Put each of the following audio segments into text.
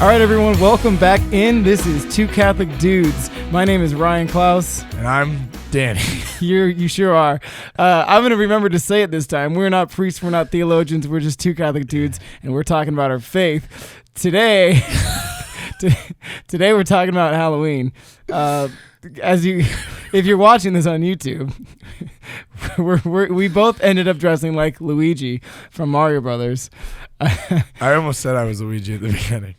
All right, everyone, welcome back in. This is Two Catholic Dudes. My name is Ryan Klaus. And I'm Danny. You sure are. I'm going to remember to say it this time. We're not priests, we're not theologians, we're just two Catholic dudes, and we're talking about our faith. Today we're talking about Halloween. If you're watching this on YouTube, we both ended up dressing like Luigi from Mario Brothers. I almost said I was Luigi at the beginning.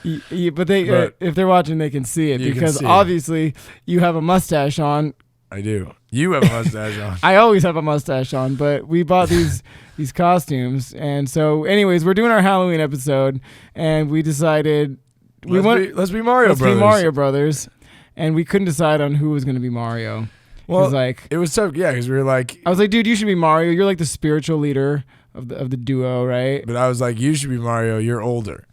But if they're watching, they can see it because obviously you have a mustache on. I do. You have a mustache on. I always have a mustache on, but we bought these costumes, and so anyways, we're doing our Halloween episode, and we decided let's be Mario Brothers. Let's be Mario Brothers, and we couldn't decide on who was going to be Mario. Well, it was tough, yeah, because we were like, I was like, dude, you should be Mario. You're like the spiritual leader of the duo, right? But I was like, you should be Mario. You're older.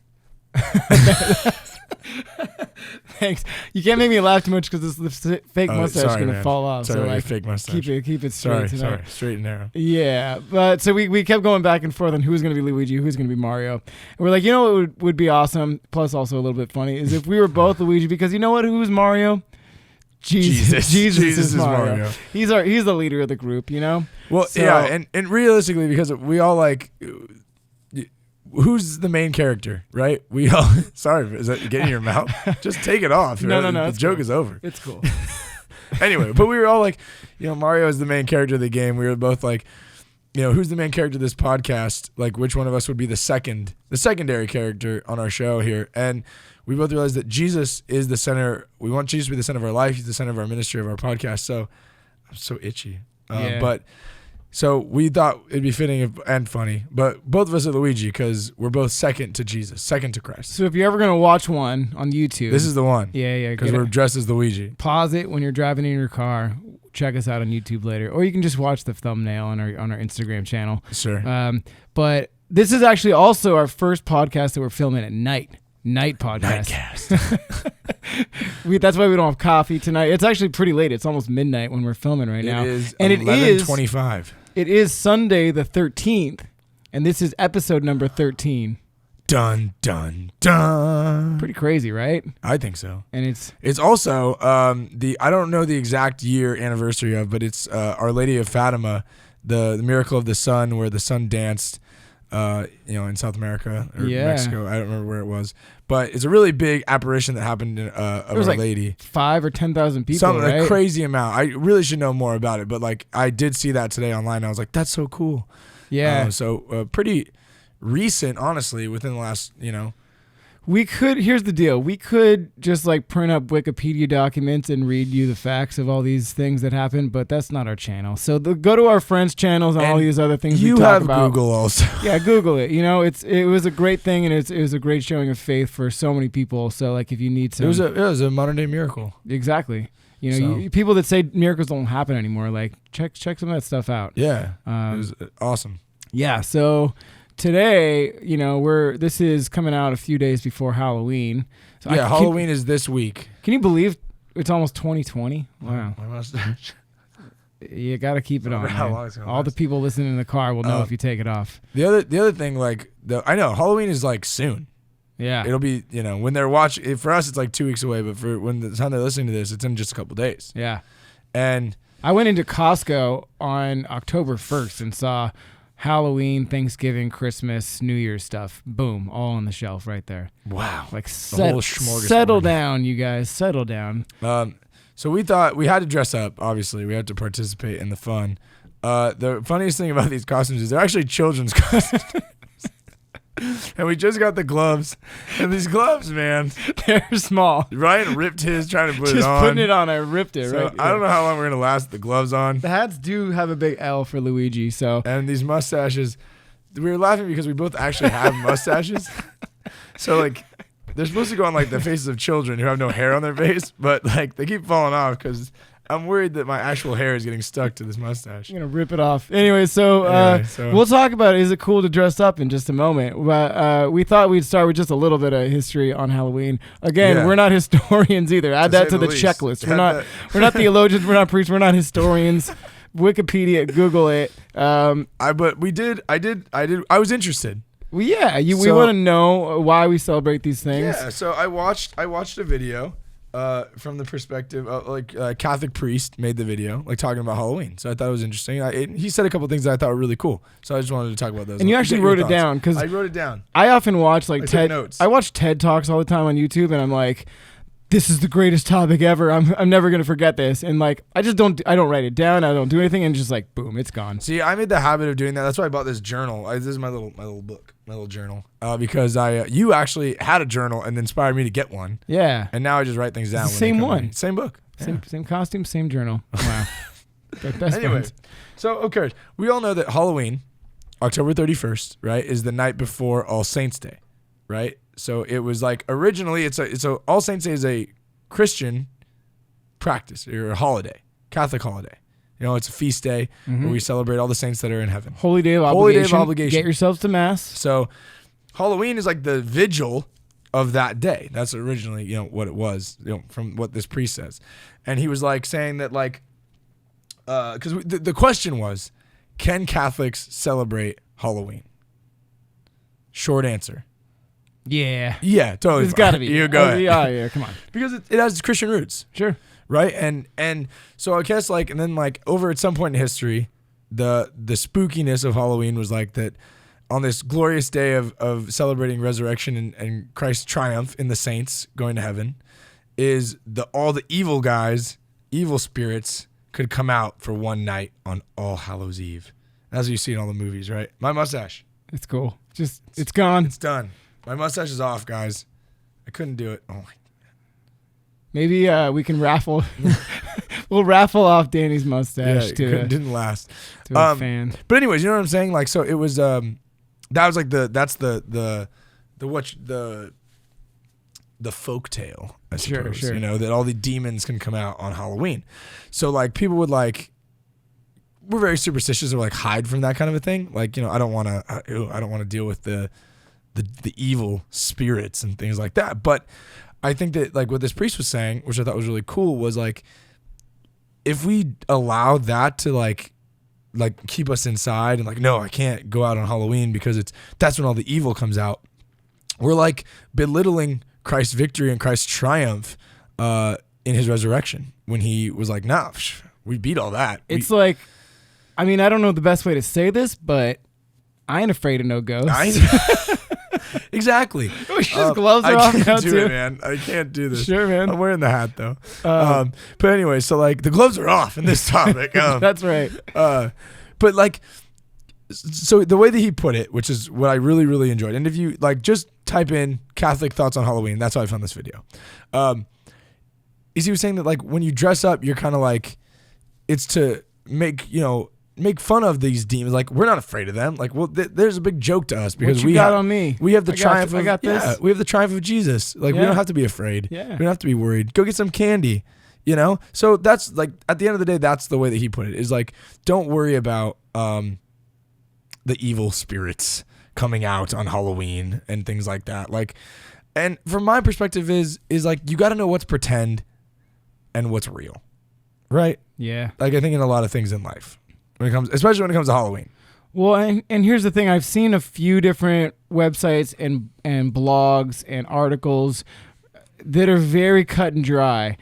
Thanks. You can't make me laugh too much because this fake mustache is going to fall off. Sorry, so like, fake mustache. Keep it straight. Sorry, straight and narrow. Yeah, but so we kept going back and forth on who's going to be Luigi, who's going to be Mario. And we're like, you know what would be awesome, plus also a little bit funny, is if we were both Luigi, because you know what? Who's Mario? Jesus is Mario. He's the leader of the group, you know? Well, so, yeah, and realistically, because we all like... Who's the main character, right? We all... Sorry, is that getting in your mouth? Just take it off. No. The joke is over. It's cool. Anyway, but we were all like, Mario is the main character of the game. We were both like, who's the main character of this podcast? Like, which one of us would be the secondary character on our show here? And we both realized that Jesus is the center. We want Jesus to be the center of our life. He's the center of our ministry, of our podcast. So I'm so itchy. Yeah. So we thought it'd be fitting and funny, but both of us are Luigi because we're both second to Jesus, second to Christ. So if you're ever going to watch one on YouTube. This is the one. Yeah. Because we're dressed as Luigi. Pause it when you're driving in your car. Check us out on YouTube later. Or you can just watch the thumbnail on our Instagram channel. Sure. But this is actually also our first podcast that we're filming at night. Night podcast. Nightcast. That's why we don't have coffee tonight. It's actually pretty late. It's almost midnight when we're filming right now. It is 11:25. It is Sunday the 13th, and this is episode number 13. Dun, dun, dun. Pretty crazy, right? I think so. And it's also I don't know the exact year anniversary of, but it's Our Lady of Fatima, the miracle of the sun, where the sun danced, in South America or Mexico. I don't remember where it was, but it's a really big apparition that happened of Our Lady. 5,000 or 10,000 people, Something, right? a crazy amount. I really should know more about it, but like I did see that today online. And I was like, that's so cool. Yeah. Pretty recent, honestly, within the last, Here's the deal. We could just like print up Wikipedia documents and read you the facts of all these things that happened, but that's not our channel. So go to our friends' channels and all these other things we talk about. You have Google also. Yeah, Google it. It was a great thing, and it was a great showing of faith for so many people. So like if you need some... It was a modern day miracle. Exactly. People that say miracles don't happen anymore, like check some of that stuff out. Yeah. It was awesome. Yeah, so... Today, this is coming out a few days before Halloween. So Halloween is this week. Can you believe it's almost 2020? Wow. My mustache. You got to keep it on. How long it's gonna All last. the people listening in the car will know if you take it off. The other thing, I know Halloween is like soon. Yeah. It'll be, when they're watching, for us it's like 2 weeks away, but for when the time they're listening to this, it's in just a couple days. Yeah. And I went into Costco on October 1st and saw Halloween, Thanksgiving, Christmas, New Year's stuff. Boom. All on the shelf right there. Wow. Like whole smorgasbord. Settle down, you guys. Settle down. So we thought we had to dress up, obviously. We had to participate in the fun. The funniest thing about these costumes is they're actually children's costumes. And we just got the gloves. And these gloves, man. They're small. Ryan ripped his trying to put it on. Just putting it on, I ripped it, right? I don't know how long we're going to last with the gloves on. The hats do have a big L for Luigi, so. And these mustaches, we were laughing because we both actually have mustaches. So, they're supposed to go on, the faces of children who have no hair on their face, but, they keep falling off because I'm worried that my actual hair is getting stuck to this mustache. I'm going to rip it off. Anyway, so we'll talk about is it cool to dress up in just a moment. But we thought we'd start with just a little bit of history on Halloween. Again, we're not historians either. Add that to the checklist. We're not theologians. We're not priests. We're not historians. Wikipedia, Google it. I was interested. Well, yeah, we want to know why we celebrate these things. Yeah, so I watched a video from the perspective of a Catholic priest made the video, like talking about Halloween. So I thought it was interesting. He said a couple things that I thought were really cool. So I just wanted to talk about those. And you actually wrote it down because I wrote it down. I often watch like TED notes. I watch TED Talks all the time on YouTube, and I'm like, this is the greatest topic ever. I'm never gonna forget this. And like I don't write it down. I don't do anything, and just like boom, it's gone. See, I made the habit of doing that. That's why I bought this journal. This is my little book, my little journal. Because you actually had a journal and inspired me to get one. Yeah. And now I just write things down. Same one. Same book. Same costume, same journal. Wow. Best Anyway, friends. so okay, we all know that Halloween, October 31st, right, is the night before All Saints Day, right? So it was like originally it's All Saints Day is a Christian practice or a holiday, Catholic holiday. You know, it's a feast day where we celebrate all the saints that are in heaven. Holy day of obligation. Get yourselves to mass. So Halloween is like the vigil of that day. That's originally, what it was, from what this priest says. And he was like saying that like, because the question was, can Catholics celebrate Halloween? Short answer. Yeah. Yeah, totally. It's got to be. You go ahead. Yeah, come on. Because it has Christian roots. Sure. Right? And so I guess and then over at some point in history, the spookiness of Halloween was like that on this glorious day of celebrating resurrection and Christ's triumph in the saints going to heaven is all the evil guys, evil spirits could come out for one night on All Hallows Eve. That's what you see in all the movies, right? My mustache. It's cool. It's gone. It's done. My mustache is off, guys. I couldn't do it. Oh my. Maybe we can raffle. We'll raffle off Danny's mustache didn't last. To a fan. But anyways, you know what I'm saying? Like, so it was. That was like the folk tale, I suppose. Sure. You know, that all the demons can come out on Halloween. So like people would we're very superstitious or hide from that kind of a thing. Like, I don't want to deal with the evil spirits and things like that. But I think that what this priest was saying, which I thought was really cool, was if we allow that to keep us inside and no, I can't go out on Halloween because that's when all the evil comes out. We're belittling Christ's victory and Christ's triumph in his resurrection when he was nah, we beat all that. It's I don't know the best way to say this, but I ain't afraid of no ghosts. Exactly. Gloves are off now I can't do too. it, man. I can't do this. Sure, man. I'm wearing the hat though. But anyway, so the gloves are off in this topic. That's right. But so the way that he put it, which is what I really, really enjoyed, and if you just type in Catholic thoughts on Halloween, that's how I found this video. Is he was saying that when you dress up, you're kind of it's to make fun of these demons. We're not afraid of them. There's a big joke to us because what you got on me. We have the triumph. I got this. Yeah, we have the triumph of Jesus. We don't have to be afraid. Yeah. We don't have to be worried. Go get some candy. So that's at the end of the day, that's the way that he put it. Is don't worry about the evil spirits coming out on Halloween and things like that. And from my perspective is you got to know what's pretend and what's real, right? Yeah. I think in a lot of things in life. Especially when it comes to Halloween. Well, and here's the thing. I've seen a few different websites and blogs and articles that are very cut and dry.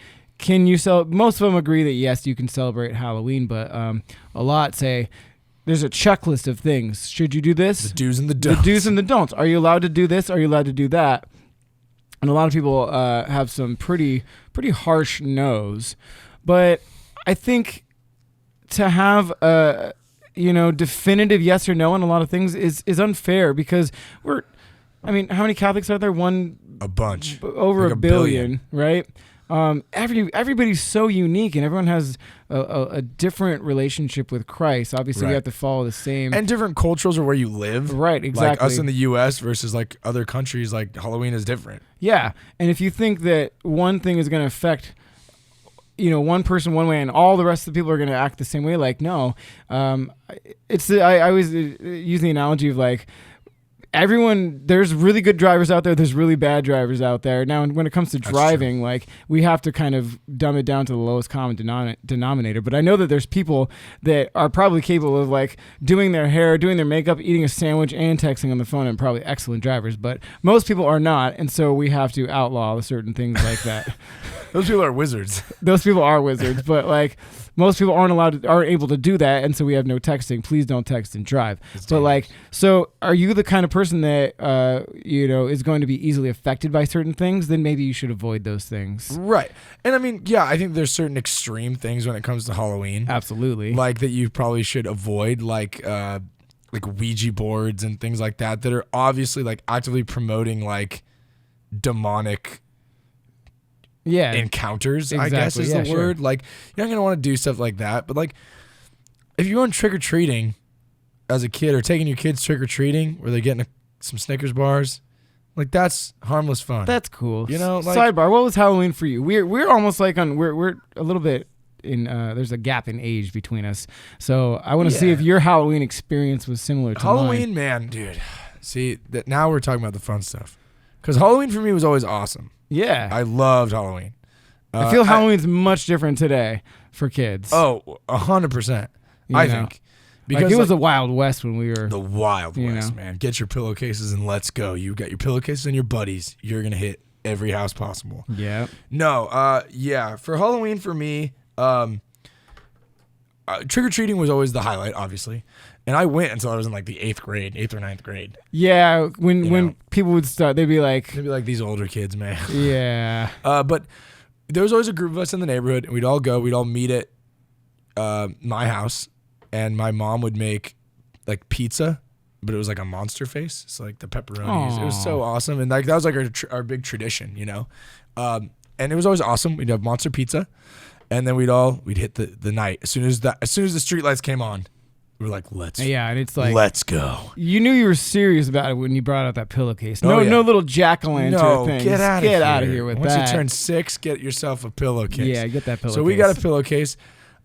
Most of them agree that, yes, you can celebrate Halloween, but a lot say there's a checklist of things. Should you do this? The do's and the don'ts. The do's and the don'ts. Are you allowed to do this? Are you allowed to do that? And a lot of people have some pretty harsh no's. But I think to have a definitive yes or no on a lot of things is unfair because how many Catholics are there? A bunch. Over a billion, right? Everybody's so unique and everyone has a different relationship with Christ. Obviously, we have to follow the same. And different cultures or where you live. Right, exactly. Us in the U.S. versus other countries, Halloween is different. Yeah, and if you think that one thing is going to affect one person one way and all the rest of the people are going to act the same way, no. I always use the analogy of there's really good drivers out there. There's really bad drivers out there. Now, when it comes to driving, like we have to kind of dumb it down to the lowest common denominator. But I know that there's people that are probably capable of like doing their hair, doing their makeup, eating a sandwich, and texting on the phone, and probably excellent drivers. But most people are not, and so we have to outlaw certain things like that. Those people are wizards. Those people are wizards, but like most people aren't able to do that, and so we have no texting. Please don't text and drive. But like, so are you the kind of person that is going to be easily affected by certain things? Then maybe you should avoid those things. Right. And I mean, yeah, I think there's certain extreme things when it comes to Halloween. Absolutely. Like that you probably should avoid, like Ouija boards and things like that are obviously like actively promoting like demonic encounters, exactly. I guess is the word. Like, you're not going to want to do stuff like that. But like, if you're going trick-or-treating as a kid or taking your kids trick-or-treating where they're getting some Snickers bars, like that's harmless fun. That's cool. You know, like, sidebar, what was Halloween for you? We're almost like we're a little bit in there's a gap in age between us. So I want to see if your Halloween experience was similar to Halloween, mine. man, dude. See, that now we're talking about the fun stuff. Cuz Halloween for me was always awesome. Yeah. I loved Halloween. I feel Halloween's much different today for kids. Oh, 100%. I think. Because it was the Wild West when we were... The Wild West, man. Get your pillowcases and let's go. You got your pillowcases and your buddies. You're going to hit every house possible. Yeah. No, for Halloween for me, trick-or-treating was always the highlight, obviously. And I went until I was in like the 8th or 9th grade. Yeah, when people would start, they'd be like... these older kids, man. Yeah. But there was always a group of us in the neighborhood, and we'd all meet at my house, and my mom would make like pizza, but it was like a monster face. So like the pepperonis. Aww. It was so awesome. And like that was like our big tradition, you know? And it was always awesome. We'd have monster pizza, and then we'd hit the night. As soon as the streetlights came on, we were like, let's go. You knew you were serious about it when you brought out that pillowcase. No little jack-o'-lantern thing. Get out of here with Once that. Once you turn 6, get yourself a pillowcase. Yeah, get that pillowcase. So we got a pillowcase,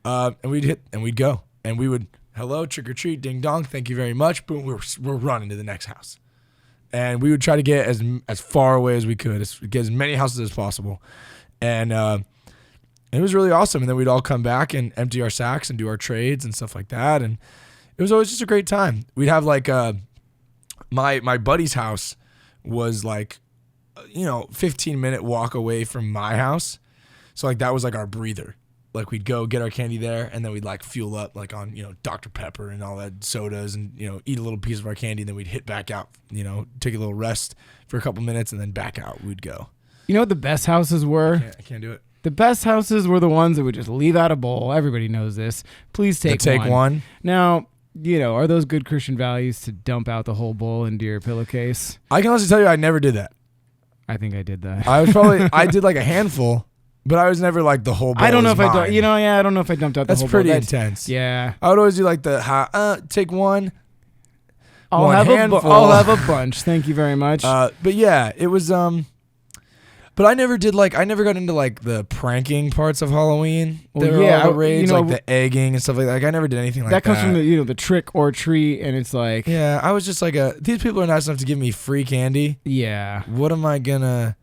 and we'd go. And we would, hello, trick or treat, ding dong, thank you very much. Boom, we're running to the next house. And we would try to get as far away as we could, get as many houses as possible. And it was really awesome. And then we'd all come back and empty our sacks and do our trades and stuff like that. And it was always just a great time. We'd have like my buddy's house was like 15-minute walk away from my house. So like that was like our breather. Like we'd go get our candy there, and then we'd like fuel up like on Dr. Pepper and all that sodas, and eat a little piece of our candy, and then we'd hit back out, take a little rest for a couple minutes, and then back out we'd go. You know what the best houses were? I can't do it. The best houses were the ones that would just leave out a bowl. Everybody knows this. Please take one. Now, are those good Christian values to dump out the whole bowl into your pillowcase? I can honestly tell you I never did that. I think I did that. I did like a handful. But I was never like the whole bowl. I don't know if I dumped. I don't know if I dumped out the whole bowl. That's pretty intense. Yeah. I would always do like take one. I'll have a bunch. Thank you very much. But yeah, it was. But I never got into like the pranking parts of Halloween. Well, yeah, all the rage, like the egging and stuff like that. Like, I never did anything like that. That comes from the trick or treat, and it's like. Yeah, I was just like these people are nice enough to give me free candy. Yeah. What am I gonna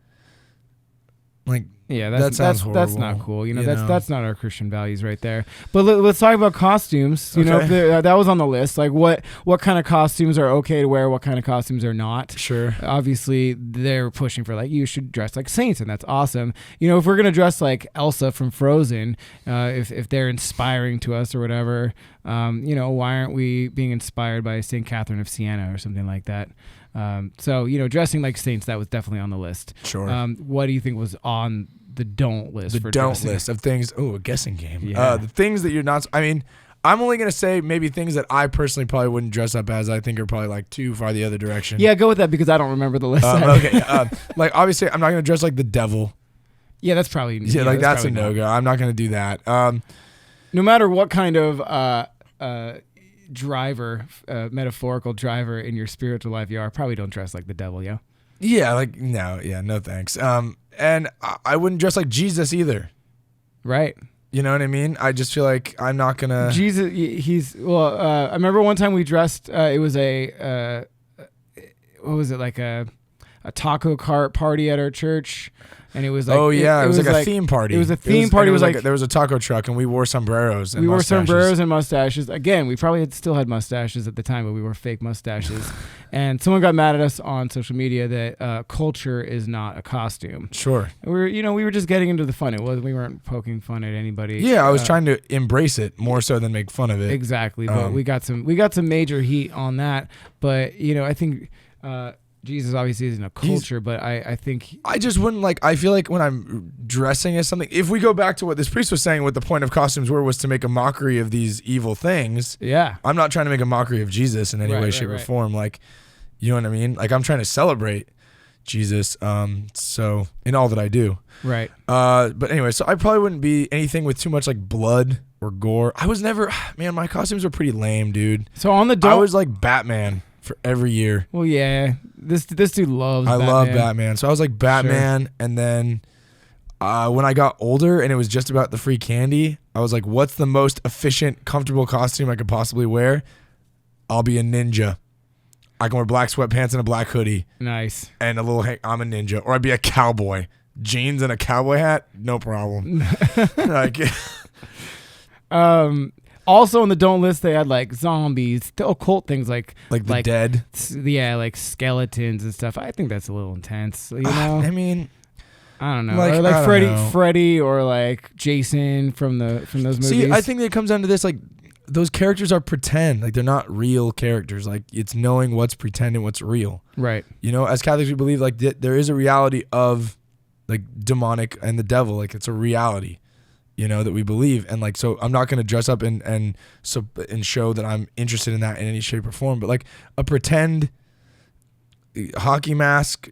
like? Yeah, that sounds horrible. That's not cool. That's not our Christian values right there. But let's talk about costumes. Okay. That was on the list. Like what kind of costumes are okay to wear? What kind of costumes are not? Sure. Obviously, they're pushing for like you should dress like saints, and that's awesome. If we're gonna dress like Elsa from Frozen, if they're inspiring to us or whatever, why aren't we being inspired by Saint Catherine of Siena or something like that? So dressing like saints, that was definitely on the list. Sure. What do you think was on the don't list? The don't list of things. Oh, a guessing game. Yeah. The things that you're not. I mean, I'm only gonna say maybe things that I personally probably wouldn't dress up as. I think are probably like too far the other direction. Yeah, go with that because I don't remember the list. Okay. Like obviously, I'm not gonna dress like the devil. Yeah, that's probably. That's a no-go. I'm not gonna do that. No matter what kind of driver, metaphorical driver in your spiritual life you are, probably don't dress like the devil. Yeah. Yeah. Like no thanks. And I wouldn't dress like Jesus either. Right. You know what I mean? I just feel like I'm not gonna. Jesus, I remember one time we dressed. It was what was it, like a taco cart party at our church. And it was like, it was like a theme party. It was a theme party. It was like there was a taco truck, and we wore sombreros. And we wore mustaches. sombreros and mustaches. Again, we probably still had mustaches at the time, but we wore fake mustaches. And someone got mad at us on social media that culture is not a costume. Sure. We were just getting into the fun. We weren't poking fun at anybody. Yeah, I was trying to embrace it more so than make fun of it. Exactly. But we got some major heat on that. But I think. Jesus obviously isn't a culture, but I think... I just wouldn't I feel like when I'm dressing as something, if we go back to what this priest was saying, what the point of costumes was to make a mockery of these evil things. Yeah. I'm not trying to make a mockery of Jesus in any way, shape, or form. You know what I mean? Like, I'm trying to celebrate Jesus, so in all that I do. Right. But anyway, so I probably wouldn't be anything with too much blood or gore. I was never... Man, my costumes were pretty lame, dude. So on the... I was like Batman for every year. Well, yeah. This dude loves Batman. I love Batman. So I was like Batman, sure. And then when I got older and it was just about the free candy, I was like, what's the most efficient, comfortable costume I could possibly wear? I'll be a ninja. I can wear black sweatpants and a black hoodie. Nice. And I'm a ninja. Or I'd be a cowboy. Jeans and a cowboy hat, no problem. Also on the don't list, they had zombies, occult things like the dead. Yeah, like skeletons and stuff. I think that's a little intense. I mean, I don't know. Or Freddy or Jason from those movies. See, I think it comes down to this: those characters are pretend. They're not real characters. It's knowing what's pretend and what's real. Right. As Catholics, we believe there is a reality of demonic and the devil. It's a reality. That we believe. And so I'm not going to dress up and show that I'm interested in that in any shape or form, but a pretend hockey mask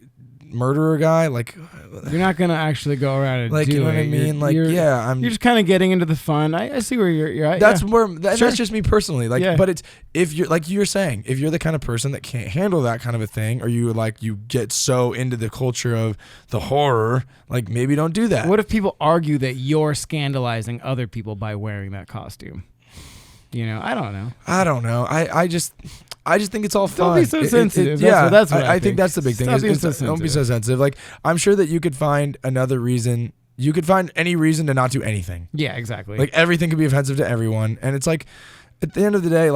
murderer guy, you're not going to actually go around and do it. You know what I mean? You're just kind of getting into the fun. I see where you're at. That's sure. That's just me personally. But it's, if you're you're saying, if you're the kind of person that can't handle that kind of a thing, or you you get so into the culture of the horror, maybe don't do that. What if people argue that you're scandalizing other people by wearing that costume? I don't know. I just think it's all fun. Don't be so sensitive. That's what I think. That's the big thing. Don't be so sensitive. I'm sure that you could find another reason. You could find any reason to not do anything. Yeah, exactly. Everything could be offensive to everyone. And it's at the end of the day,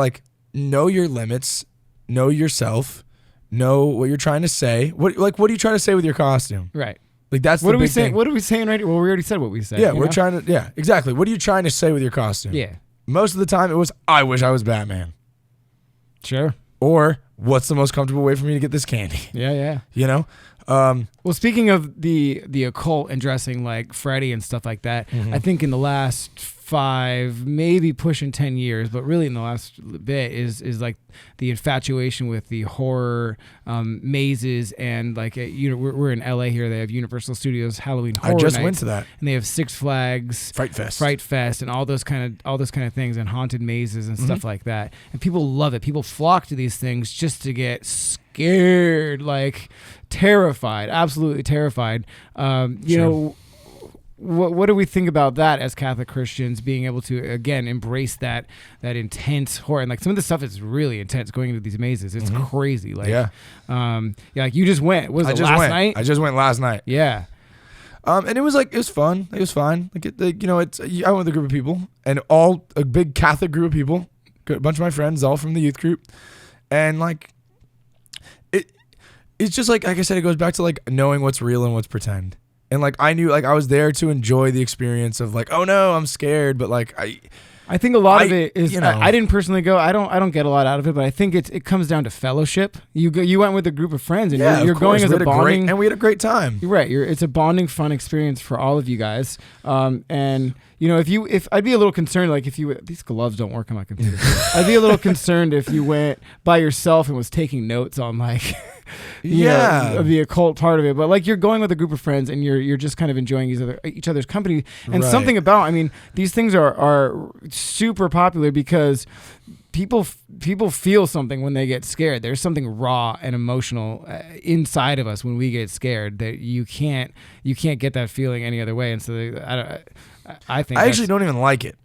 know your limits, know yourself, know what you're trying to say. What are you trying to say with your costume? Right. That's what the are we big saying? thing. What are we saying right? Well, we already said what we said. Yeah, we're trying to. Yeah, exactly. What are you trying to say with your costume? Yeah. Most of the time, it was, I wish I was Batman. Sure. Or, what's the most comfortable way for me to get this candy? Yeah. Well, speaking of the occult and dressing like Freddy and stuff like that, mm-hmm. I think in the last 5, maybe pushing 10 years, but really in the last bit is the infatuation with the horror mazes and we're in LA here. They have Universal Studios Halloween Horror I just Nights, went to that, and they have Six Flags Fright Fest, and all those kind of things, and haunted mazes and mm-hmm. stuff like that. And people love it. People flock to these things just to get scared, terrified, absolutely terrified. Sure. What do we think about that as Catholic Christians, being able to again embrace that intense horror? And some of the stuff is really intense going into these mazes. It's mm-hmm. crazy. You just went. Was it last night? I just went last night. Yeah. And it was it was fun. It was fine. I went with a group of people, and a big Catholic group of people, a bunch of my friends, all from the youth group, and it's just like I said, it goes back to knowing what's real and what's pretend. And I knew I was there to enjoy the experience of oh no, I'm scared, but I think a lot of it is I didn't personally go. I don't get a lot out of it, but I think it comes down to fellowship. You went with a group of friends, and you're going as a bonding, and we had a great time. You're right. It's a bonding, fun experience for all of you guys. And if I'd be a little concerned, these gloves don't work on my computer. I'd be a little concerned if you went by yourself and was taking notes on the occult part of it. But you're going with a group of friends, and you're just kind of enjoying each other's company. And right. Something about, these things are super popular because people feel something when they get scared. There's something raw and emotional inside of us when we get scared that you can't get that feeling any other way. And so I think I actually don't even like it.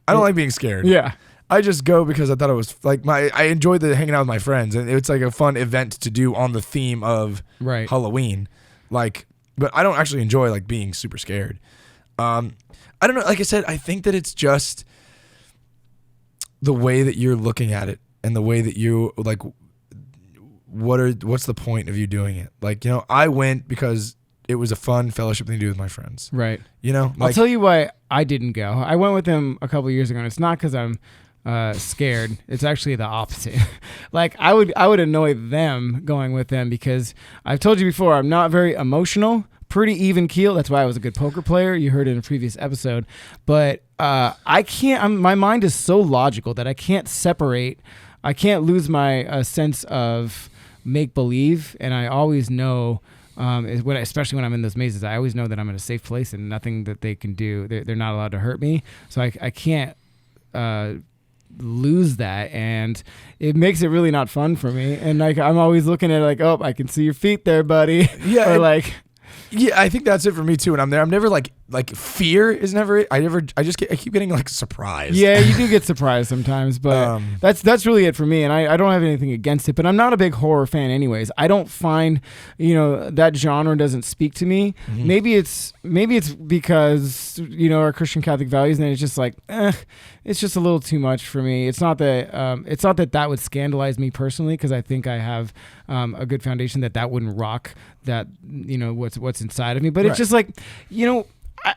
I don't like being scared. Yeah. I just go because I thought it was like I enjoyed hanging out with my friends, and it's like a fun event to do on the theme of Halloween. Like, but I don't actually enjoy like being super scared. I don't know. Like I said, I think that it's just the way that you're looking at it and the way that you like. What's the point of you doing it? Like, you know, I went because it was a fun fellowship thing to do with my friends. Right. You know, like, I'll tell you why I didn't go. I went with them a couple of years ago, and it's not because I'm scared. It's actually the opposite. Like, I would annoy them going with them because I've told you before, I'm not very emotional, pretty even keel. That's why I was a good poker player. You heard it in a previous episode. But I can't, my mind is so logical that I can't separate. I can't lose my sense of make believe, and I always know, especially when I'm in those mazes, I always know that I'm in a safe place and nothing that they can do, they're not allowed to hurt me. So I can't lose that, and it makes it really not fun for me. And like I'm always looking at it like, oh, I can see your feet there, buddy. Yeah, or like. Yeah, I think that's it for me too. When I'm there, I'm never like fear is never. I keep getting like surprised. Yeah, you do get surprised sometimes, but that's really it for me. And I don't have anything against it, but I'm not a big horror fan anyways. I don't find, that genre doesn't speak to me. Mm-hmm. Maybe it's because our Christian Catholic values, and it's just like it's just a little too much for me. It's not that that would scandalize me personally, because I think I have a good foundation that wouldn't rock that what's inside of me. But it's just like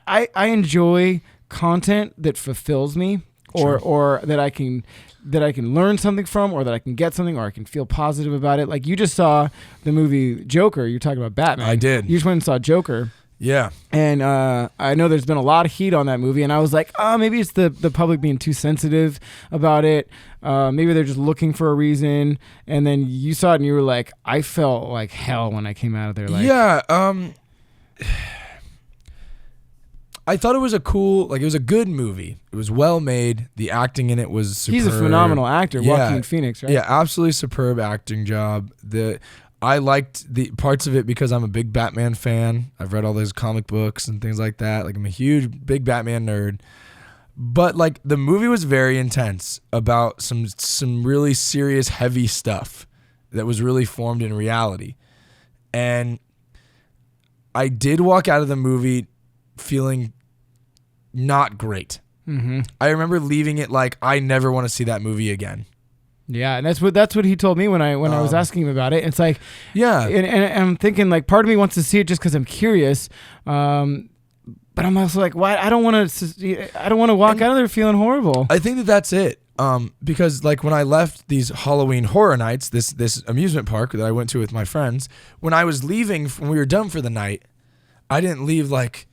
I enjoy content that fulfills me, or that I can learn something from, or that I can get something, or I can feel positive about it. Like you just saw the movie Joker. You're talking about Batman. I did. You just went and saw Joker. Yeah. And I know there's been a lot of heat on that movie, and I was like, maybe it's the public being too sensitive about it. Maybe they're just looking for a reason. And then you saw it and you were like, I felt like hell when I came out of there. Like, yeah. I thought it was it was a good movie. It was well made. The acting in it was superb. He's a phenomenal actor, Joaquin Phoenix, right? Yeah, absolutely superb acting job. I liked the parts of it because I'm a big Batman fan. I've read all those comic books and things like that. Like I'm a big Batman nerd. But like the movie was very intense about some really serious, heavy stuff that was really formed in reality. And I did walk out of the movie feeling not great. Mm-hmm. I remember leaving it like I never want to see that movie again. Yeah, and that's what he told me when I was asking him about it. It's like, yeah, and I'm thinking like part of me wants to see it just because I'm curious, but I'm also like, why? I don't want to walk out of there feeling horrible. I think that's it. Because like when I left these Halloween horror nights, this amusement park that I went to with my friends, when I was leaving, when we were done for the night, I didn't leave like,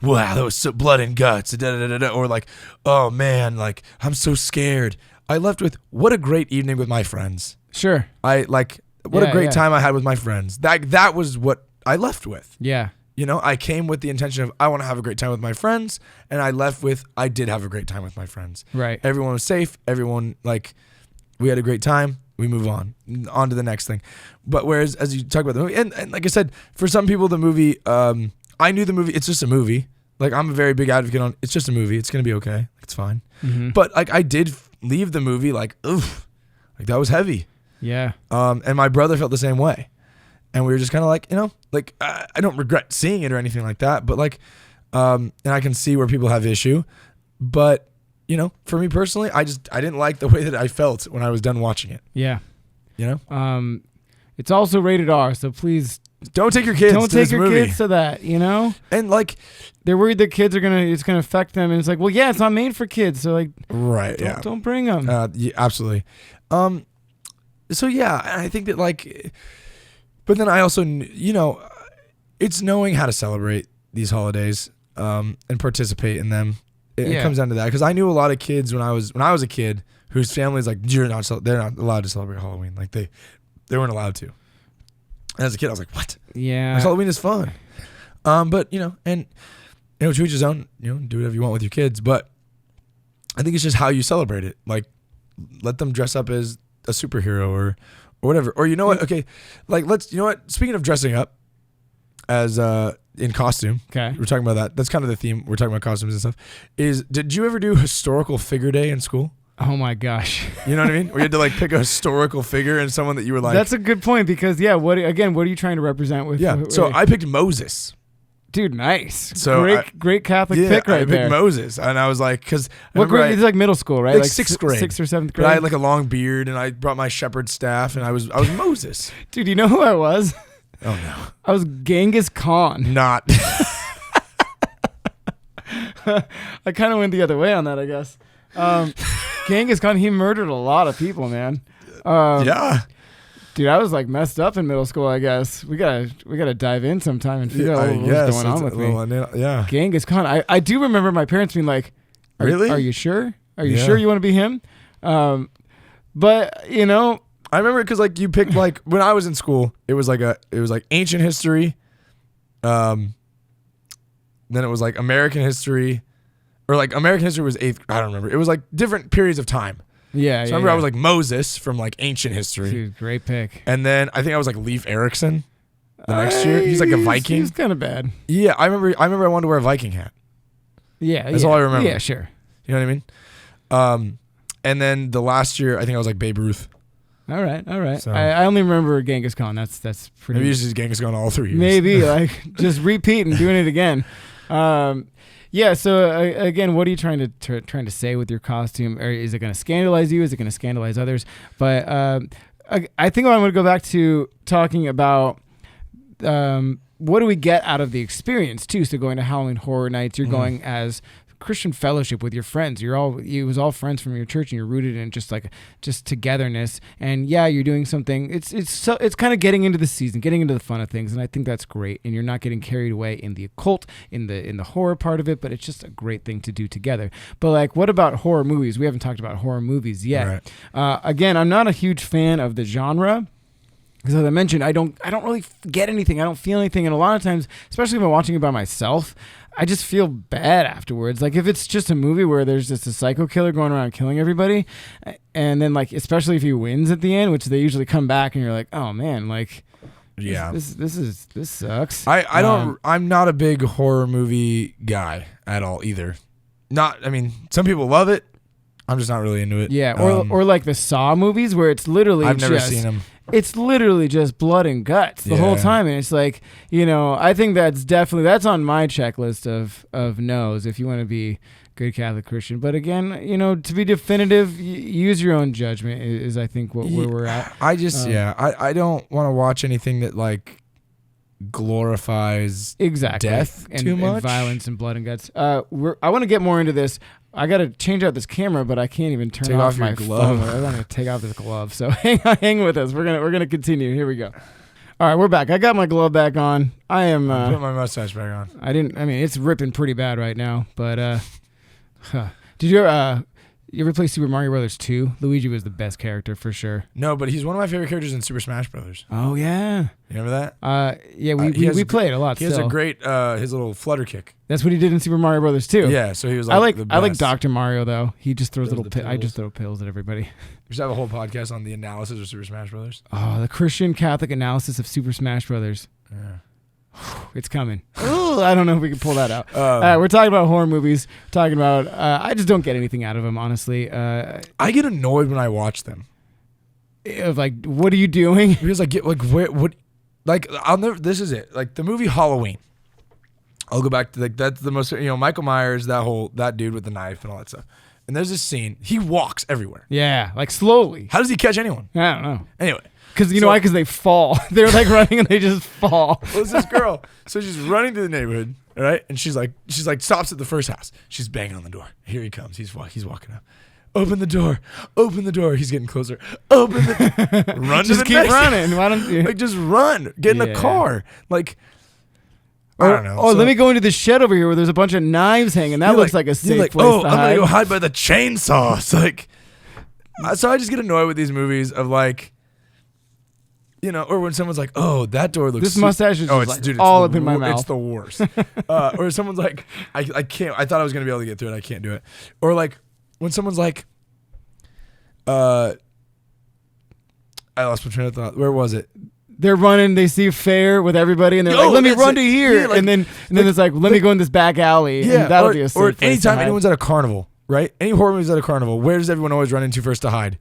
wow, that was so blood and guts, or like, oh man, like I'm so scared. I left with what a great evening with my friends. Sure. A great time I had with my friends. That was what I left with. Yeah. I came with the intention of I want to have a great time with my friends, and I left with I did have a great time with my friends. Right. Everyone was safe. Everyone we had a great time. We move on to the next thing. But whereas as you talk about the movie, and like I said, for some people the movie, I knew the movie. It's just a movie. Like I'm a very big advocate on. It's just a movie. It's gonna be okay. It's fine. Mm-hmm. But like I did leave the movie like, oof, like that was heavy. Yeah. And my brother felt the same way, and we were just kind of like, I don't regret seeing it or anything like that, but like, and I can see where people have issue, but for me personally, I didn't like the way that I felt when I was done watching it. Yeah. It's also rated R, so please. Don't take your kids. Don't take your kids to that. And like, they're worried that kids it's gonna affect them, and it's like, well, yeah, it's not made for kids, so like, right, don't bring them. Yeah, absolutely. So yeah, I think that like, but then I also, it's knowing how to celebrate these holidays, and participate in them. It comes down to that, because I knew a lot of kids when I was a kid whose families like they're not allowed to celebrate Halloween, like they weren't allowed to. And as a kid, I was like, what? Yeah. Like, Halloween is fun. But, and, to each his own, do whatever you want with your kids. But I think it's just how you celebrate it. Like, let them dress up as a superhero or whatever. Or you know what? Okay. Like, speaking of dressing up as in costume. Okay. We're talking about that. That's kind of the theme. We're talking about costumes and stuff. Did you ever do historical figure day in school? Oh my gosh. You know what I mean? Where you had to like pick a historical figure and someone that you were like. That's a good point because what are you trying to represent with? Yeah. So I picked Moses. Dude, nice. So great Catholic pick right there. I picked Moses, and I was like, because what grade? It's like middle school, right? Like sixth grade, 6th or 7th grade. But I had like a long beard, and I brought my shepherd's staff, and I was Moses. Dude, you know who I was? Oh no, I was Genghis Khan. Not. I kind of went the other way on that, I guess. Genghis Khan, he murdered a lot of people, man. Yeah. Dude, I was like messed up in middle school, I guess. We gotta dive in sometime and figure out what's going on with me. Yeah. Genghis Khan. I do remember my parents being like, really? Are you sure? Are you sure you want to be him? But, you know. I remember because like you picked like when I was in school, it was like ancient history. Then it was like American history. Or like American history was 8th. I don't remember. It was like different periods of time. Yeah. So I remember I was like Moses from like ancient history. Dude, great pick. And then I think I was like Leif Erikson the next year. He's like a Viking. He's kind of bad. Yeah, I remember I wanted to wear a Viking hat. Yeah. That's all I remember. Yeah, sure. You know what I mean? And then the last year, I think I was like Babe Ruth. All right. So, I only remember Genghis Khan. That's pretty. Maybe it's just Genghis Khan all 3 years. Maybe like just repeat and doing it again. Yeah. So again, what are you trying to say with your costume? Or is it going to scandalize you? Is it going to scandalize others? But I think I want to go back to talking about what do we get out of the experience too. So going to Halloween Horror Nights, you're going as Christian fellowship with your friends. It was all friends from your church, and you're rooted in just togetherness. And yeah, you're doing something. It's kind of getting into the season, getting into the fun of things, and I think that's great. And you're not getting carried away in the occult, in the horror part of it, but it's just a great thing to do together. But like, what about horror movies? We haven't talked about horror movies yet. Right. Again, I'm not a huge fan of the genre. Because as I mentioned, I don't really get anything. I don't feel anything. And a lot of times, especially if I'm watching it by myself, I just feel bad afterwards. Like if it's just a movie where there's just a psycho killer going around killing everybody, and then like, especially if he wins at the end, which they usually come back and you're like, oh man, like, yeah, this sucks. I'm not a big horror movie guy at all either. Some people love it. I'm just not really into it. Yeah, or like the Saw movies where it's literally I've never seen them. It's literally just blood and guts the whole time, and it's like, I think that's on my checklist of no's if you want to be good Catholic Christian. But again, to be definitive, use your own judgment is I think where we're at. I just I don't want to watch anything that like glorifies death too much, and violence and blood and guts. I want to get more into this. I got to change out this camera, but I can't even turn off my glove. I'm going to take off this glove. So hang with us. We're gonna continue. Here we go. All right, we're back. I got my glove back on. I am put my mustache back on. It's ripping pretty bad right now, but did you ever play Super Mario Brothers 2? Luigi was the best character for sure. No, but he's one of my favorite characters in Super Smash Brothers. Oh yeah. You remember that? Yeah, we played a lot. He has a great his little flutter kick. That's what he did in Super Mario Brothers 2. Yeah, so he was like I like Dr. Mario though. He just throws I just throw pills at everybody. We should have a whole podcast on the analysis of Super Smash Brothers. Oh, the Christian Catholic analysis of Super Smash Brothers. Yeah. It's coming. Ooh, I don't know if we can pull that out. We're talking about horror movies. Talking about I just don't get anything out of them, honestly. I get annoyed when I watch them. Like, what are you doing? Because I get I'll never. This is it. Like the movie Halloween. I'll go back to that's the most Michael Myers, that dude with the knife and all that stuff. And there's this scene. He walks everywhere. Yeah, like slowly. How does he catch anyone? I don't know. Anyway. Because why? Because they fall. They're like running and they just fall. Well, it's this girl. So she's running through the neighborhood, right? And she's like stops at the first house. She's banging on the door. Here he comes. He's walking up. Open the door. Open the door. He's getting closer. Open the run. Just keep running. Why don't you? Like just run. Get in a car. Like I don't know. Oh, let me go into the shed over here where there's a bunch of knives hanging. That looks like a safe place to hide. I'm gonna go hide by the chainsaw. It's like, so I just get annoyed with these movies of like. Or when someone's like, "Oh, that door looks." This mustache is all up in my mouth. It's the worst. Or someone's like, "I can't." I thought I was gonna be able to get through it. I can't do it. Or like when someone's like, I lost my train of thought. Where was it? They're running. They see fair with everybody, and they're like, "Let me run to here." Yeah, and then it's like, "Let me go in this back alley." Yeah, and that'll be a safe or place anytime anyone's at a carnival. right? Any horror movies at a carnival, where does everyone always run into first to hide?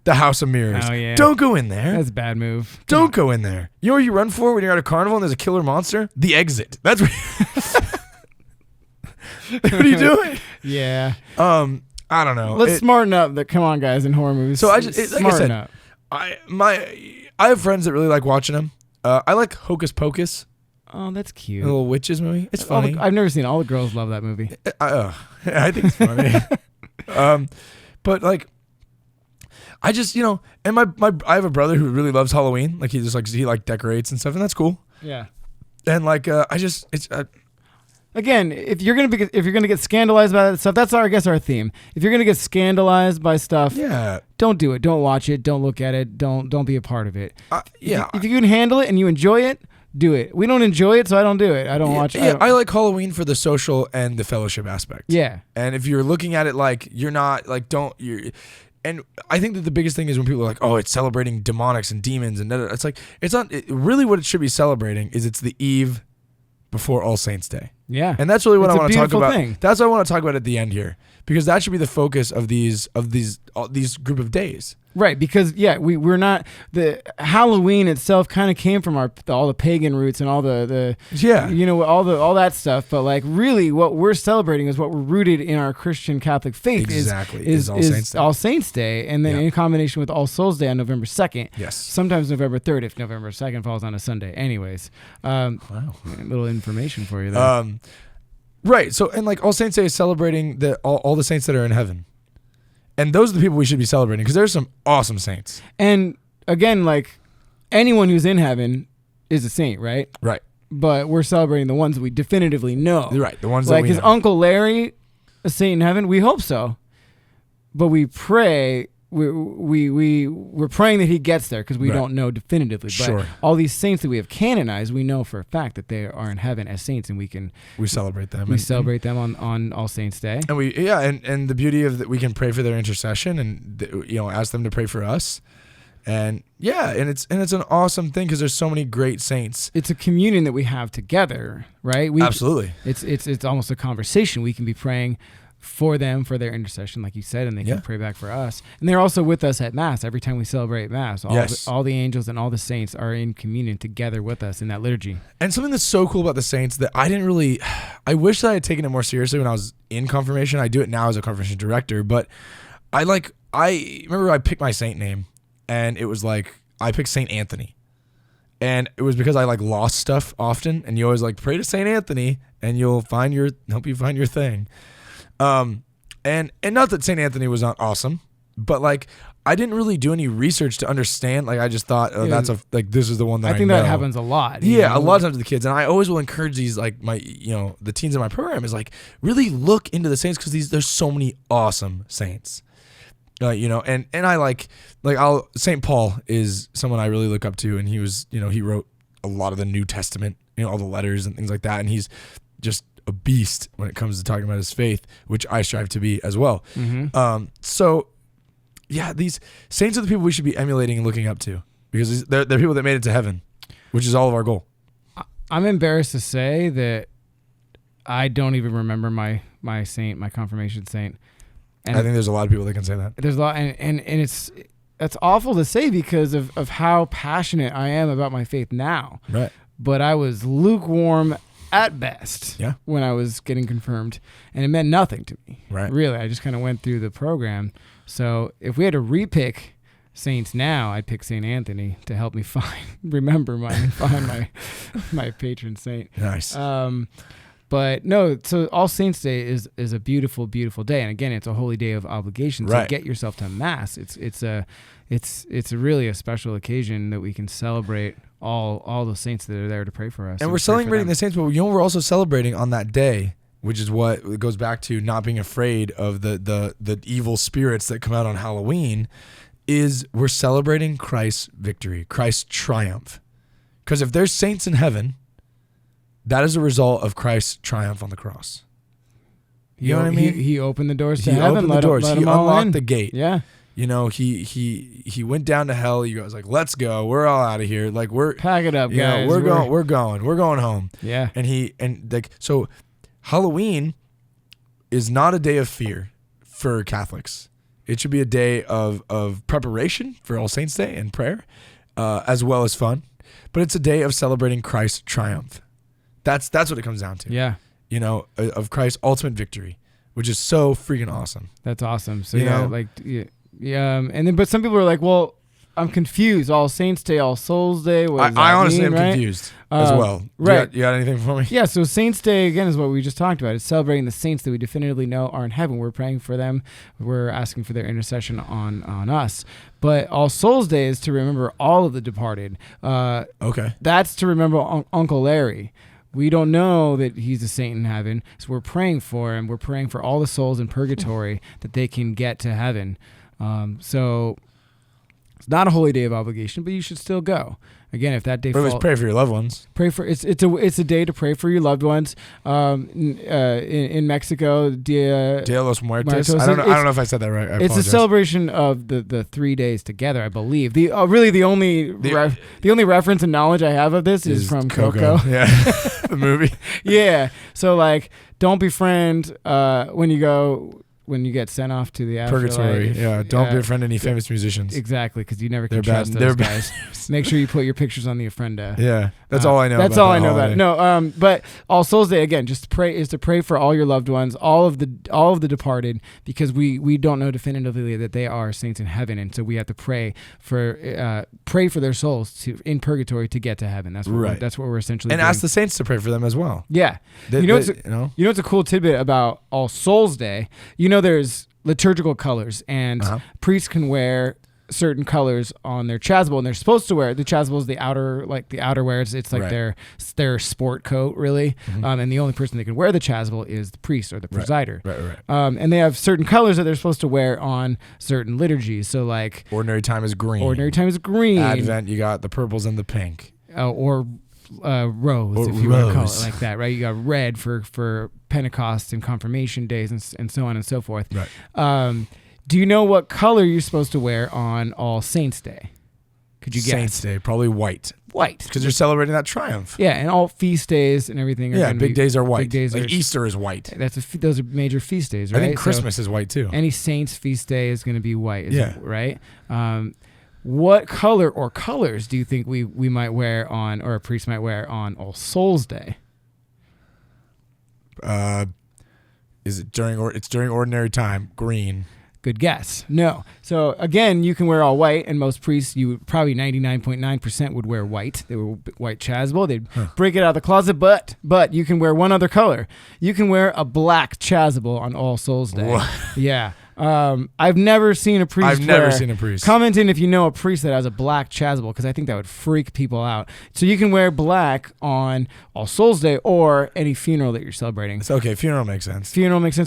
The House of Mirrors. Oh, yeah. Don't go in there. That's a bad move. Don't go in there. You know what you run for when you're at a carnival and there's a killer monster? The exit. That's what. What are you doing? Yeah. I don't know. Let's smarten up. Come on, guys, in horror movies. So like I said, up. I have friends that really like watching them. I like Hocus Pocus. Oh, that's cute. A little witches movie. It's funny. I've never seen it. All the girls love that movie. I think it's funny. But like, I just, and I have a brother who really loves Halloween. Like he decorates and stuff, and that's cool. Yeah. And like, again, if you're gonna get scandalized by that stuff, that's I guess our theme. If you're gonna get scandalized by stuff, don't do it. Don't watch it. Don't look at it. Don't be a part of it. If you can handle it and you enjoy it, do it. We don't enjoy it, so I don't do it. I don't watch it. I like Halloween for the social and the fellowship aspect. Yeah. And if you're looking at it like you're not like and I think that the biggest thing is when people are like, oh, it's celebrating demonics and demons and it's like it's not really what it should be celebrating is it's the eve before All Saints Day. Yeah. And that's really what I want to talk about. Thing. That's what I want to talk about at the end here because that should be the focus of these group of days. Right, because we're not the Halloween itself kind of came from all the pagan roots and all the all that stuff, but like really what we're celebrating is what we're rooted in our Christian Catholic faith is All Saints Day, and then in combination with All Souls Day on November 2nd. Yes. Sometimes November 3rd if November 2nd falls on a Sunday. Anyways, wow. A little information for you there. Right. So and like All Saints Day is celebrating all the saints that are in heaven. And those are the people we should be celebrating because there's some awesome saints. And again, like anyone who's in heaven is a saint, right? Right. But we're celebrating the ones that we definitively know. Right. The ones like that we know. Like his Uncle Larry, a saint in heaven? We hope so. But we pray, we're praying that he gets there because we don't know definitively. But all these saints that we have canonized, we know for a fact that they are in heaven as saints, and we celebrate them. We celebrate them on All Saints Day. And and the beauty of that, we can pray for their intercession and ask them to pray for us. And it's an awesome thing because there's so many great saints. It's a communion that we have together, right? Absolutely. It's almost a conversation. We can be praying for them, for their intercession, like you said, and they can pray back for us. And they're also with us at Mass every time we celebrate Mass. All the angels and all the saints are in communion together with us in that liturgy. And something that's so cool about the saints that I wish that I had taken it more seriously when I was in confirmation. I do it now as a confirmation director, but I remember I picked my saint name, and it was like, I picked Saint Anthony. And it was because I lost stuff often, and you always pray to Saint Anthony, and he'll help you find your thing. And not that St. Anthony was not awesome, but I didn't really do any research to understand. I just thought, this is the one that I know. think that happens a lot. Yeah, a lot of times with the kids. And I always will encourage these, the teens in my program is really look into the saints because there's so many awesome saints. And I St. Paul is someone I really look up to, and he was, he wrote a lot of the New Testament, all the letters and things like that. And he's just a beast when it comes to talking about his faith, which I strive to be as well. Mm-hmm. These saints are the people we should be emulating and looking up to because they're people that made it to heaven, which is all of our goal. I'm embarrassed to say that I don't even remember my saint, my confirmation saint. And I think there's a lot of people that can say that. There's a lot, and that's awful to say because of how passionate I am about my faith now. Right. But I was lukewarm at best when I was getting confirmed, and it meant nothing to me. Right. Really, I just kind of went through the program. So if we had to repick saints now, I'd pick Saint Anthony to help me find my patron saint. Nice. But no, so All Saints Day is a beautiful, beautiful day, and again, it's a holy day of obligation. So get yourself to Mass. It's really a special occasion that we can celebrate all the saints that are there to pray for us. And we're celebrating the saints, but we're also celebrating on that day, which is what it goes back to not being afraid of the evil spirits that come out on Halloween. Is we're celebrating Christ's victory, Christ's triumph. Because if there's saints in heaven, that is a result of Christ's triumph on the cross. You know what I mean? He opened the doors to heaven. He unlocked the gate. Yeah. He went down to hell. He goes let's go. We're all out of here. We're pack it up, guys. We're going home. Yeah. So Halloween is not a day of fear. for Catholics. It should be a day of preparation for All Saints Day and prayer, as well as fun. But it's a day of celebrating Christ's triumph. That's what it comes down to. Yeah. Of Christ's ultimate victory, which is so freaking awesome. That's awesome. So and then but some people are like, well, I'm confused. All Saints Day, All Souls Day. I honestly am confused as well. Right. You got anything for me? Yeah, so Saints Day, again, is what we just talked about. It's celebrating the saints that we definitively know are in heaven. We're praying for them. We're asking for their intercession on us. But All Souls Day is to remember all of the departed. Okay. That's to remember Uncle Larry. We don't know that he's a saint in heaven, so we're praying for him. We're praying for all the souls in purgatory that they can get to heaven. So it's not a holy day of obligation, but you should still go. Again, if that day falls, pray for your loved ones. Pray for it's a day to pray for your loved ones. In Mexico, Dia los Muertos. I don't know if I said that right. I it's apologize. a celebration of the 3 days together, I believe. The only reference and knowledge I have of this is from Coco. Yeah, the movie. Yeah, so don't befriend when you get sent off to the purgatory. Yeah, don't befriend any famous musicians. Exactly, because you never can trust those guys. Make sure you put your pictures on the ofrenda. Yeah, that's all I know. That's all I know about it. No, but All Souls Day, again, just to pray for all your loved ones, all of the departed, because we don't know definitively that they are saints in heaven, and so we have to pray for their souls in purgatory to get to heaven. That's what we're essentially doing. Ask the saints to pray for them as well. Yeah, what's a cool tidbit about All Souls Day? There's liturgical colors, and priests can wear certain colors on their chasuble, and they're supposed to wear the chasuble is the outerwear. It's like their sport coat, really. And the only person that can wear the chasuble is the priest or the presider. Right. And they have certain colors that they're supposed to wear on certain liturgies. So ordinary time is green. Advent, you got the purples and the pink. Or rose, if you want to call it like that, right? You got red for Pentecost and confirmation days and so on and so forth. Right. Do you know what color you're supposed to wear on All Saints Day? Could you guess? Saints Day, probably white. White. Because you're celebrating that triumph. Yeah, and all feast days and everything. Big days are white. Big days Easter is white. Those are major feast days, right? I think Christmas is white too. Any saint's feast day is going to be white, right? What color or colors do you think we might wear on, or a priest might wear on All Souls Day? Is it during ordinary time? Green. Good guess. No. So again, you can wear all white, and most priests, probably 99.9% would wear white. They were white chasuble. They'd break it out of the closet, but you can wear one other color. You can wear a black chasuble on All Souls Day. What? Yeah. I've never seen a priest. Comment in if you know a priest that has a black chasuble, because I think that would freak people out. So you can wear black on All Souls Day or any funeral that you're celebrating. It's okay. Funeral makes sense.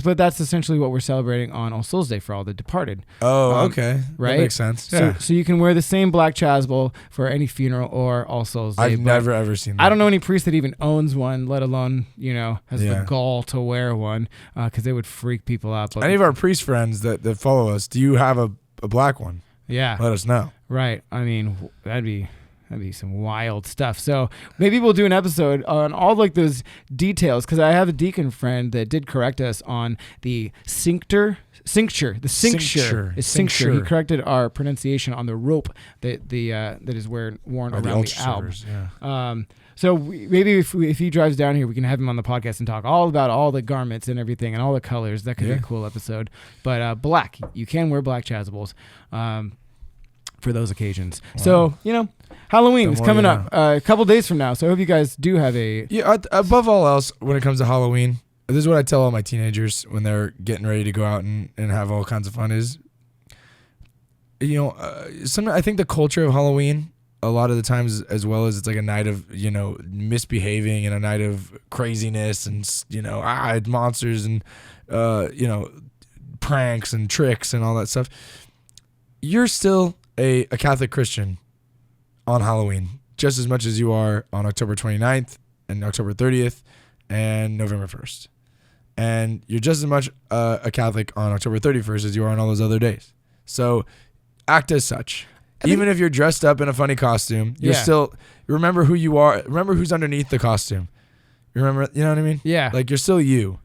But that's essentially what we're celebrating on All Souls Day for all the departed. Oh, okay. Right? That makes sense. Yeah. So you can wear the same black chasuble for any funeral or All Souls Day. I've never ever seen that. I don't know any priest that even owns one, let alone, has the gall to wear one, because they would freak people out. But any of our priest friends that follow us, do you have a black one? Yeah. Let us know. Right. I mean, that'd be some wild stuff. So maybe we'll do an episode on all those details, because I have a deacon friend that did correct us on the cincture. He corrected our pronunciation on the rope that is worn around the alb. Yeah. So maybe if he drives down here, we can have him on the podcast and talk all about all the garments and everything and all the colors. That could be a cool episode. But black, you can wear black chasubles for those occasions. Wow. So, Halloween is coming up a couple days from now. So I hope you guys do have a... Yeah, above all else, when it comes to Halloween, this is what I tell all my teenagers when they're getting ready to go out and have all kinds of fun is, I think the culture of Halloween, a lot of the times, as well as it's like a night of, misbehaving and a night of craziness and, monsters and, pranks and tricks and all that stuff. You're still a Catholic Christian on Halloween, just as much as you are on October 29th and October 30th and November 1st. And you're just as much a Catholic on October 31st as you are on all those other days. So act as such. Even if you're dressed up in a funny costume, you're still, remember who you are. Remember who's underneath the costume. You know what I mean? Yeah. Like, you're still you.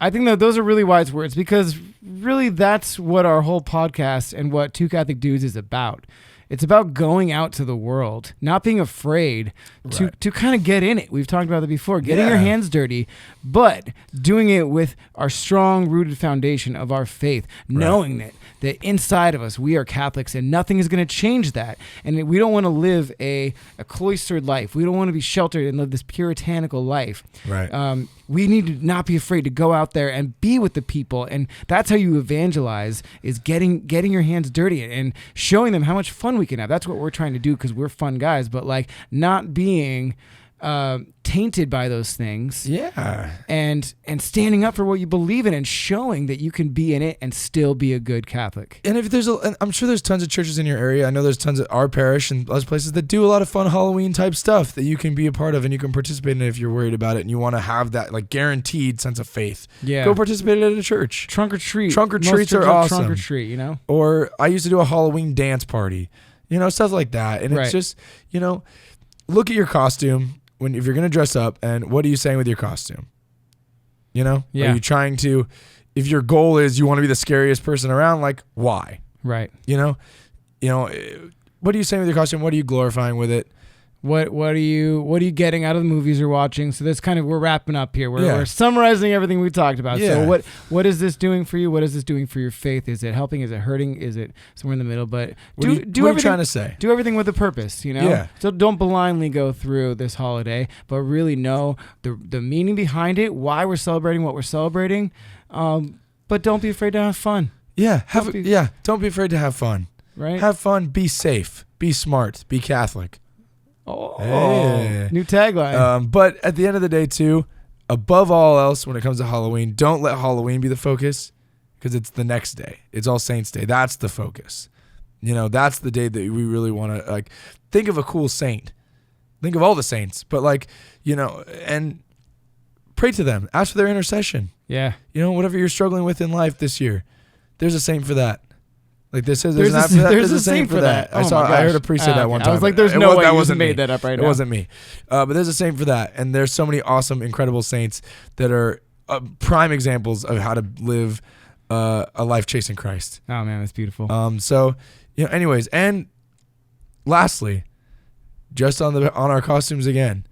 I think that those are really wise words, because really that's what our whole podcast and what Two Catholic Dudes is about. It's about going out to the world, not being afraid to kind of get in it. We've talked about that before, getting your hands dirty, but doing it with our strong rooted foundation of our faith, knowing that inside of us, we are Catholics and nothing is going to change that. And we don't want to live a cloistered life. We don't want to be sheltered and live this puritanical life. Right. We need to not be afraid to go out there and be with the people. And that's how you evangelize, is getting your hands dirty and showing them how much fun we can have. That's what we're trying to do, because we're fun guys, but like not being tainted by those things. Yeah. And standing up for what you believe in and showing that you can be in it and still be a good Catholic. And if and I'm sure there's tons of churches in your area. I know there's tons at our parish and other places that do a lot of fun Halloween type stuff that you can be a part of and you can participate in it if you're worried about it and you want to have that like guaranteed sense of faith. Yeah. Go participate at a church. Trunk or treat. Trunk or treats are awesome. Trunk or treat, you know? Or I used to do a Halloween dance party, you know, stuff like that. And it's just, you know, look at your costume. If you're going to dress up, and what are you saying with your costume? You know? Yeah. Are you trying to, if your goal is you want to be the scariest person around, like, why? Right. You know, what are you saying with your costume? What are you glorifying with it? What are you getting out of the movies you're watching? So that's kind of, we're wrapping up here. We're summarizing everything we talked about. Yeah. So what is this doing for you? What is this doing for your faith? Is it helping? Is it hurting? Is it somewhere in the middle? But what are you trying to say? Do everything with a purpose, you know? Yeah. So don't blindly go through this holiday, but really know the meaning behind it, why we're celebrating what we're celebrating. But don't be afraid to have fun. Yeah. Don't be afraid to have fun. Right? Have fun. Be safe. Be smart. Be Catholic. Oh, hey. New tagline. But at the end of the day, too, above all else, when it comes to Halloween, don't let Halloween be the focus, because it's the next day. It's All Saints Day. That's the focus. You know, that's the day that we really want to, like, think of a cool saint. Think of all the saints, but, like, you know, and pray to them. Ask for their intercession. Yeah. You know, whatever you're struggling with in life this year, there's a saint for that. Like this says, there's a saint for that. I heard a priest say that one time. I was like, "There's no way you made that up right now." It wasn't me, but there's a saint for that, and there's so many awesome, incredible saints that are prime examples of how to live a life chasing Christ. Oh man, that's beautiful. So, you know, anyways, and lastly, just on our costumes again,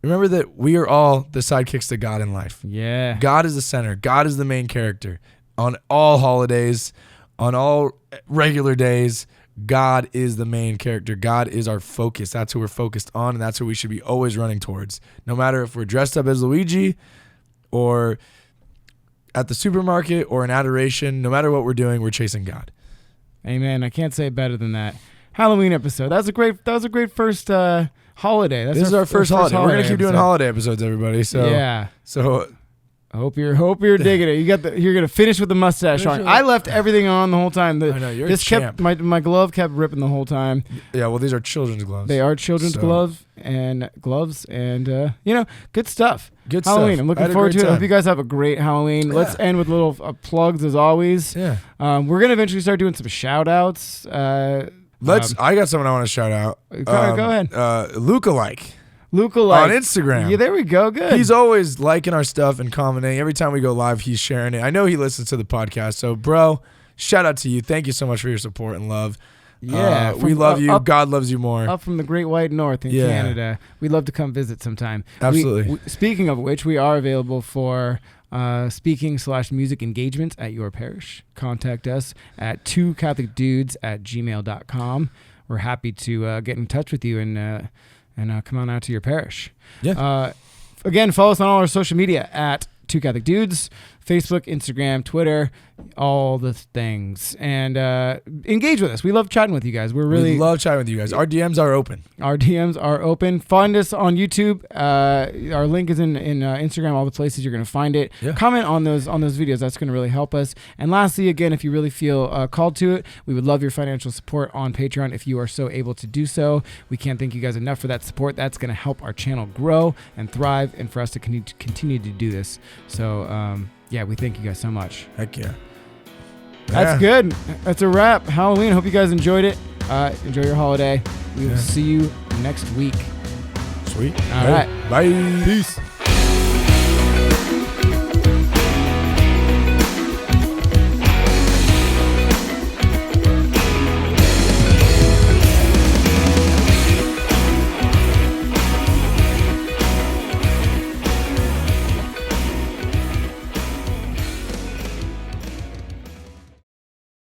remember that we are all the sidekicks to God in life. Yeah, God is the center. God is the main character on all holidays. On all regular days, God is the main character. God is our focus. That's who we're focused on, and that's who we should be always running towards. No matter if we're dressed up as Luigi or at the supermarket or in adoration, no matter what we're doing, we're chasing God. Amen. I can't say it better than that. Halloween episode. That was a great first holiday. This is our first holiday. We're gonna keep doing holiday episodes, everybody. So yeah. So. I hope you're digging it. You're gonna finish with the mustache on. I left everything on the whole time. I know, you're a champ. My glove kept ripping the whole time. Yeah, well, these are children's gloves. They are children's gloves, and you know, good stuff. Good Halloween. stuff. I'm looking forward to it. I hope you guys have a great Halloween. Yeah. Let's end with little plugs as always. Yeah. We're gonna eventually start doing some shout outs. I got someone I want to shout out. Go ahead. Lookalike. Lookalike on Instagram. Yeah, there we go. Good. He's always liking our stuff and commenting. Every time we go live, he's sharing it. I know he listens to the podcast. So, bro, shout out to you. Thank you so much for your support and love. Yeah. We love you. God loves you more. Up from the Great White North in Canada. We'd love to come visit sometime. Absolutely. Speaking of which, we are available for speaking/music engagements at your parish. Contact us at twocatholicdudes@gmail.com. We're happy to get in touch with you and come on out to your parish. Yeah. Again, follow us on all our social media at Two Catholic Dudes, Facebook, Instagram, Twitter, all the things. And engage with us. We love chatting with you guys. We love chatting with you guys. Our DMs are open. Our DMs are open. Find us on YouTube. Our link is in Instagram, all the places you're going to find it. Yeah. Comment on those videos. That's going to really help us. And lastly, again, if you really feel called to it, we would love your financial support on Patreon if you are so able to do so. We can't thank you guys enough for that support. That's going to help our channel grow and thrive and for us to continue to do this. So, yeah, we thank you guys so much. Heck yeah. That's good. That's a wrap. Halloween. Hope you guys enjoyed it. Enjoy your holiday. We will see you next week. Sweet. All right. Bye. Peace.